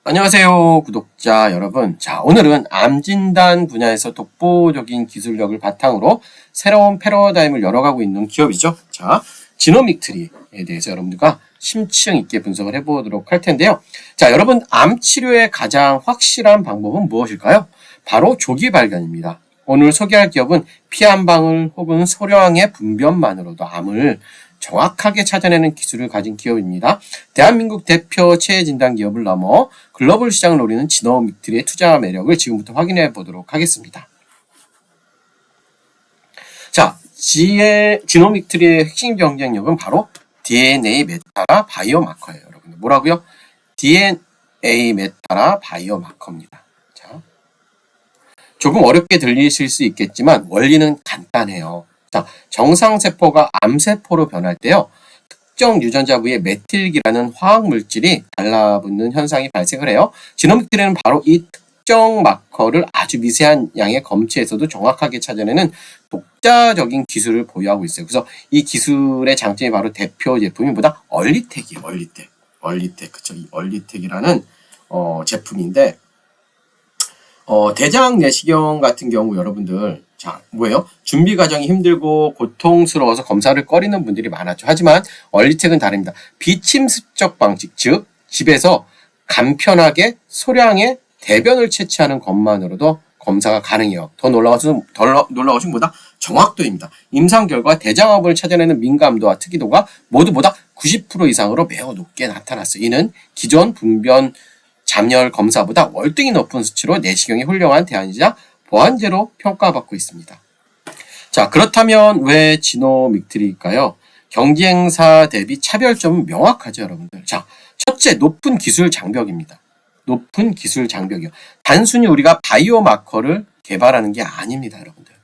안녕하세요, 구독자 여러분. 자, 오늘은 암 진단 분야에서 독보적인 기술력을 바탕으로 새로운 패러다임을 열어가고 있는 기업이죠. 자, 지노믹트리에 대해서 여러분들과 심층 있게 분석을 해보도록 할 텐데요. 자, 여러분, 암 치료의 가장 확실한 방법은 무엇일까요? 바로 조기 발견입니다. 오늘 소개할 기업은 피 한 방울 혹은 소량의 분변만으로도 암을 정확하게 찾아내는 기술을 가진 기업입니다. 대한민국 대표 체외 진단 기업을 넘어 글로벌 시장을 노리는 지노믹트리의 투자 매력을 지금부터 확인해 보도록 하겠습니다. 자, 지노믹트리의 핵심 경쟁력은 바로 DNA 메타라 바이오마커예요. 여러분, 뭐라고요? DNA 메타라 바이오마커입니다. 자, 조금 어렵게 들리실 수 있겠지만 원리는 간단해요. 자, 정상세포가 암세포로 변할 때요, 특정 유전자 부위에 메틸기라는 화학물질이 달라붙는 현상이 발생을 해요. 지노믹트리는 바로 이 특정 마커를 아주 미세한 양의 검체에서도 정확하게 찾아내는 독자적인 기술을 보유하고 있어요. 그래서 이 기술의 장점이 바로 대표 제품이 뭐다? 얼리텍이에요. 얼리텍. 그쵸? 이 얼리텍이라는 제품인데, 대장 내시경 같은 경우 여러분들, 자, 뭐예요? 준비 과정이 힘들고 고통스러워서 검사를 꺼리는 분들이 많았죠. 하지만 얼리텍은 다릅니다. 비침습적 방식, 즉 집에서 간편하게 소량의 대변을 채취하는 것만으로도 검사가 가능해요. 더 놀라운 것은 뭐다? 정확도입니다. 임상 결과 대장암을 찾아내는 민감도와 특이도가 모두보다 90% 이상으로 매우 높게 나타났어요. 이는 기존 분변 잠열 검사보다 월등히 높은 수치로 내시경이 훌륭한 대안이자 보완제로 평가받고 있습니다. 자, 그렇다면 왜 지노믹트리일까요? 경쟁사 대비 차별점은 명확하죠, 여러분들. 자, 첫째, 높은 기술 장벽입니다. 높은 기술 장벽이요. 단순히 우리가 바이오마커를 개발하는 게 아닙니다, 여러분들.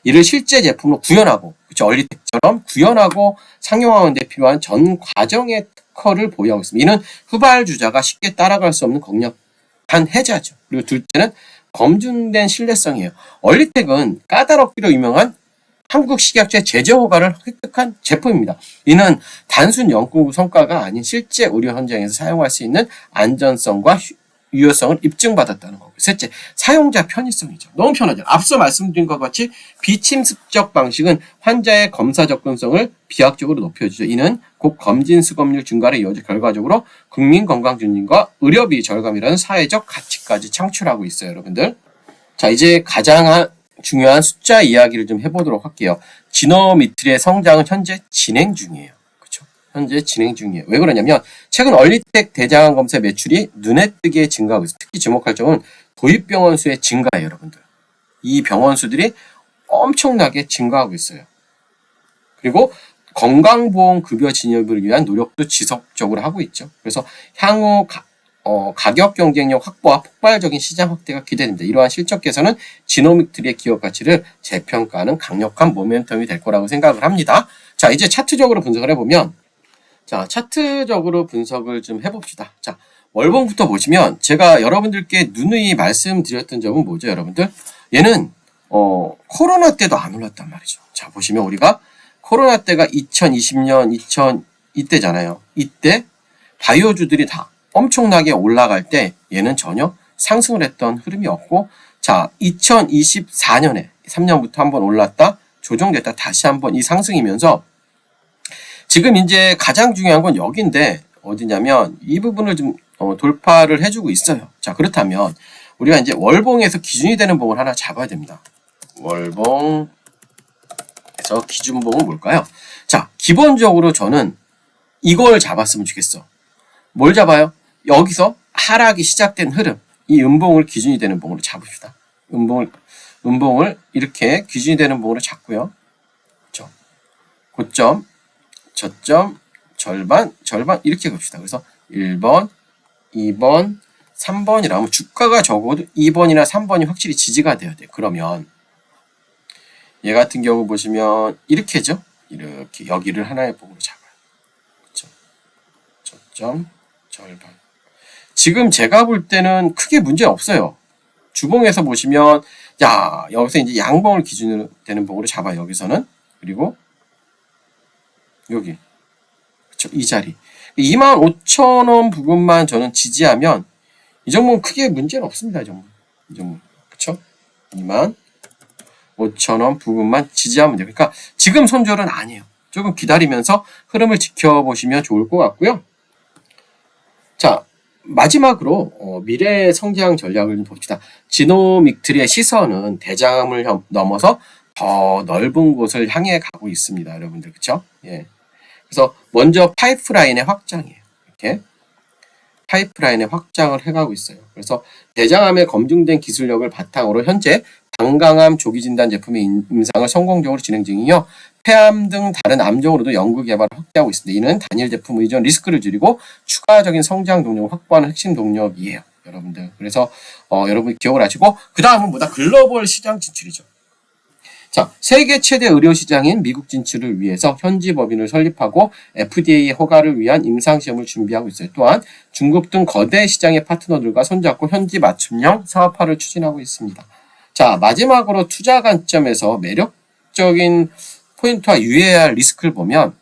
이를 실제 제품으로 구현하고, 그렇죠, 얼리텍처럼 구현하고 상용화하는 데 필요한 전 과정의 특허를 보유하고 있습니다. 이는 후발주자가 쉽게 따라갈 수 없는 강력한 해자죠. 그리고 둘째는 검증된 신뢰성이에요. 얼리텍은 까다롭기로 유명한 한국 식약처의 제조 허가를 획득한 제품입니다. 이는 단순 연구 성과가 아닌 실제 의료 현장에서 사용할 수 있는 안전성과 유효성을 입증받았다는 거고. 셋째, 사용자 편의성이죠. 너무 편하죠. 앞서 말씀드린 것과 같이 비침습적 방식은 환자의 검사 접근성을 비약적으로 높여주죠. 이는 곧 검진 수검률 증가를 이어져 결과적으로 국민 건강 증진과 의료비 절감이라는 사회적 가치까지 창출하고 있어요, 여러분들. 자, 이제 가장 중요한 숫자 이야기를 좀 해보도록 할게요. 지노미트리의 성장은 현재 진행 중이에요. 현재 진행 중이에요. 왜 그러냐면 최근 얼리텍 대장암 검사 매출이 눈에 띄게 증가하고 있어요. 특히 주목할 점은 도입 병원 수의 증가예요, 여러분들. 이 병원 수들이 엄청나게 증가하고 있어요. 그리고 건강보험 급여 진입을 위한 노력도 지속적으로 하고 있죠. 그래서 향후 가격 경쟁력 확보와 폭발적인 시장 확대가 기대됩니다. 이러한 실적 개선은 지노믹트리의 기업 가치를 재평가하는 강력한 모멘텀이 될 거라고 생각을 합니다. 자, 이제 차트적으로 분석을 해보면, 자, 차트적으로 분석을 좀 해봅시다. 자, 월봉부터 보시면 제가 여러분들께 누누이 말씀드렸던 점은 뭐죠, 여러분들? 얘는 코로나 때도 안 올랐단 말이죠. 자, 보시면 우리가 코로나 때가 2020년, 이때잖아요. 이때 바이오주들이 다 엄청나게 올라갈 때 얘는 전혀 상승을 했던 흐름이 없고, 자, 2024년에 3년부터 한번 올랐다, 조정됐다, 다시 한번 이 상승이면서 지금 이제 가장 중요한 건 여기인데, 어디냐면 이 부분을 좀 돌파를 해주고 있어요. 자, 그렇다면 우리가 이제 월봉에서 기준이 되는 봉을 하나 잡아야 됩니다. 월봉에서 기준봉은 뭘까요? 자, 기본적으로 저는 이걸 잡았으면 좋겠어. 뭘 잡아요? 여기서 하락이 시작된 흐름, 이 음봉을 기준이 되는 봉으로 잡읍시다. 음봉을 이렇게 기준이 되는 봉으로 잡고요. 그렇죠? 고점, 저점, 절반 이렇게 갑시다. 그래서 1번, 2번, 3번이라면 주가가 적어도 2번이나 3번이 확실히 지지가 돼야 돼요. 그러면 얘 같은 경우 보시면 이렇게죠. 이렇게 여기를 하나의 봉으로 잡아요. 그렇죠? 저점, 절반. 지금 제가 볼 때는 크게 문제 없어요. 주봉에서 보시면, 야, 여기서 이제 양봉을 기준으로 되는 봉으로 잡아요. 여기서는. 그리고 여기, 그쵸, 이 자리 25,000원 부분만 저는 지지하면 이 종목은 크게 문제는 없습니다. 이 종목. 그쵸? 25,000원 부분만 지지하면 돼요. 그러니까 지금 손절은 아니에요. 조금 기다리면서 흐름을 지켜보시면 좋을 것 같고요. 자, 마지막으로 미래 성장 전략을 좀 봅시다. 지노믹트리의 시선은 대장암을 넘어서 더 넓은 곳을 향해 가고 있습니다. 여러분들, 그쵸? 예. 그래서 먼저 파이프라인의 확장이에요. 이렇게 파이프라인의 확장을 해가고 있어요. 그래서 대장암에 검증된 기술력을 바탕으로 현재 방광암 조기 진단 제품의 임상을 성공적으로 진행 중이며 폐암 등 다른 암종으로도 연구 개발을 확대하고 있습니다. 이는 단일 제품 의존 리스크를 줄이고 추가적인 성장 동력을 확보하는 핵심 동력이에요. 여러분들. 그래서 여러분이 기억을 하시고 그 다음은 뭐다? 글로벌 시장 진출이죠. 자, 세계 최대 의료 시장인 미국 진출을 위해서 현지 법인을 설립하고 FDA 허가를 위한 임상시험을 준비하고 있어요. 또한 중국 등 거대 시장의 파트너들과 손잡고 현지 맞춤형 사업화를 추진하고 있습니다. 자, 마지막으로 투자 관점에서 매력적인 포인트와 유의해야 할 리스크를 보면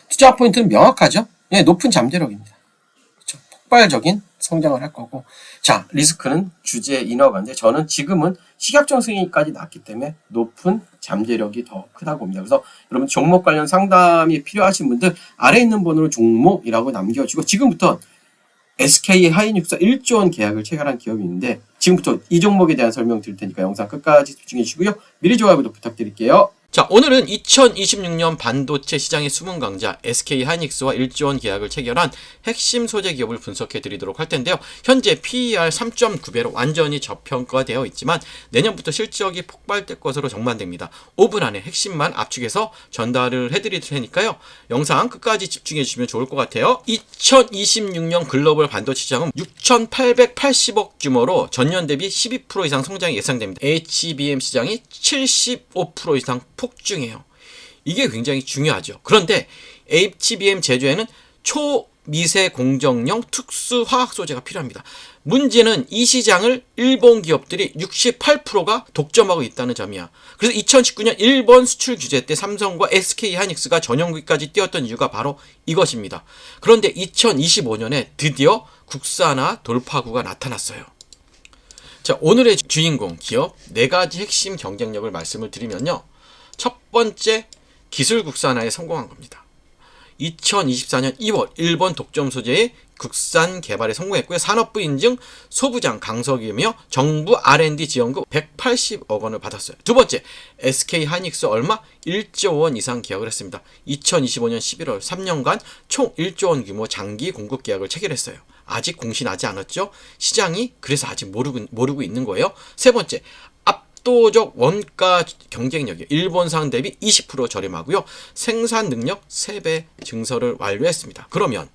투자 포인트는 명확하죠? 예, 높은 잠재력입니다. 그렇죠? 폭발적인 성장을 할 거고, 자, 리스크는 주제 인허가인데 저는 지금은 시각적 승인까지 났기 때문에 높은 잠재력이 더 크다고 봅니다. 그래서 여러분 종목 관련 상담이 필요하신 분들 아래 있는 번호로 종목이라고 남겨주고, 지금부터 SK 하이닉스 1조 원 계약을 체결한 기업이 있는데 지금부터 이 종목에 대한 설명 드릴 테니까 영상 끝까지 집중해 주시고요. 미리 좋아요도 부탁드릴게요. 자, 오늘은 2026년 반도체 시장의 숨은 강자 SK 하이닉스와 1조 원 계약을 체결한 핵심 소재 기업을 분석해 드리도록 할 텐데요. 현재 PER 3.9배로 완전히 저평가되어 있지만 내년부터 실적이 폭발될 것으로 전망됩니다. 5분 안에 핵심만 압축해서 전달을 해드릴 테니까요. 영상 끝까지 집중해 주시면 좋을 것 같아요. 2026년 글로벌 반도체 시장은 6,880억 규모로 전년 대비 12% 이상 성장이 예상됩니다. HBM 시장이 75% 이상 폭증해요. 이게 굉장히 중요하죠. 그런데 HBM 제조에는 초미세 공정용 특수 화학 소재가 필요합니다. 문제는 이 시장을 일본 기업들이 68%가 독점하고 있다는 점이야. 그래서 2019년 일본 수출 규제 때 삼성과 SK 하이닉스가 전용기까지 뛰었던 이유가 바로 이것입니다. 그런데 2025년에 드디어 국산화 돌파구가 나타났어요. 자, 오늘의 주인공 기업 4가지 핵심 경쟁력을 말씀을 드리면요. 첫 번째, 기술 국산화에 성공한 겁니다. 2024년 2월 일본 독점 소재의 국산 개발에 성공했고요. 산업부 인증 소부장 강석이며 정부 R&D 지원금 180억 원을 받았어요. 두 번째, SK 하이닉스 얼마? 1조 원 이상 계약을 했습니다. 2025년 11월 3년간 총 1조 원 규모 장기 공급 계약을 체결했어요. 아직 공시나지 않았죠? 시장이 그래서 아직 모르고 있는 거예요. 세 번째, 압도적 원가 경쟁력이 일본산 대비 20% 저렴하고요. 생산 능력 3배 증설을 완료했습니다. 그러면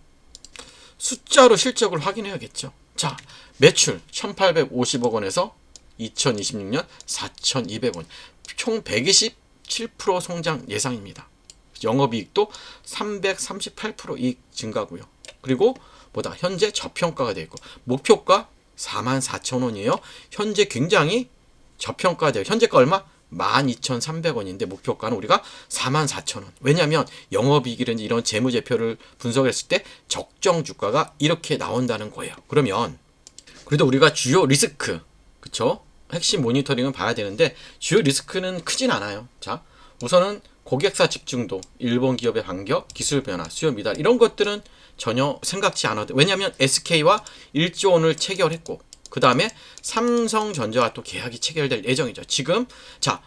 숫자로 실적을 확인해야겠죠. 자, 매출 1,850억 원에서 2026년 4,200원, 총 127% 성장 예상입니다. 영업이익도 338% 이익 증가고요. 그리고 현재 저평가가 되어 있고 목표가 44,000원이에요. 현재 굉장히 저평가돼요. 현재가 얼마? 12,300원인데 목표가는 우리가 44,000원. 왜냐하면 영업이익이라든지 이런 재무제표를 분석했을 때 적정 주가가 이렇게 나온다는 거예요. 그러면 그래도 우리가 주요 리스크, 그쵸? 핵심 모니터링은 봐야 되는데 주요 리스크는 크진 않아요. 자, 우선은 고객사 집중도, 일본 기업의 반격, 기술 변화, 수요 미달 이런 것들은 전혀 생각지 않아도, 왜냐하면 SK와 1조 원을 체결했고 그 다음에 삼성전자와 또 계약이 체결될 예정이죠. 지금 자,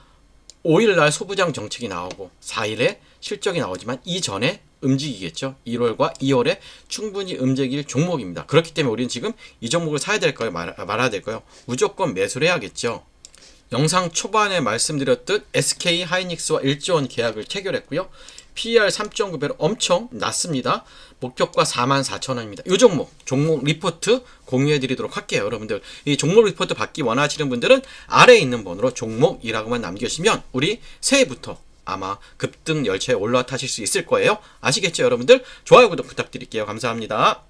5일날 소부장 정책이 나오고 4일에 실적이 나오지만 이전에 움직이겠죠. 1월과 2월에 충분히 움직일 종목입니다. 그렇기 때문에 우리는 지금 이 종목을 사야 될까요? 말아야 될까요? 무조건 매수를 해야겠죠. 영상 초반에 말씀드렸듯 SK 하이닉스와 1조 원 계약을 체결했고요. PER 3.9배로 엄청 낮습니다. 목표가 44,000원입니다. 이 종목 리포트 공유해 드리도록 할게요. 여러분들 이 종목 리포트 받기 원하시는 분들은 아래에 있는 번호로 종목이라고만 남겨주시면 우리 새해부터 아마 급등 열차에 올라타실 수 있을 거예요. 아시겠죠, 여러분들? 좋아요, 구독 부탁드릴게요. 감사합니다.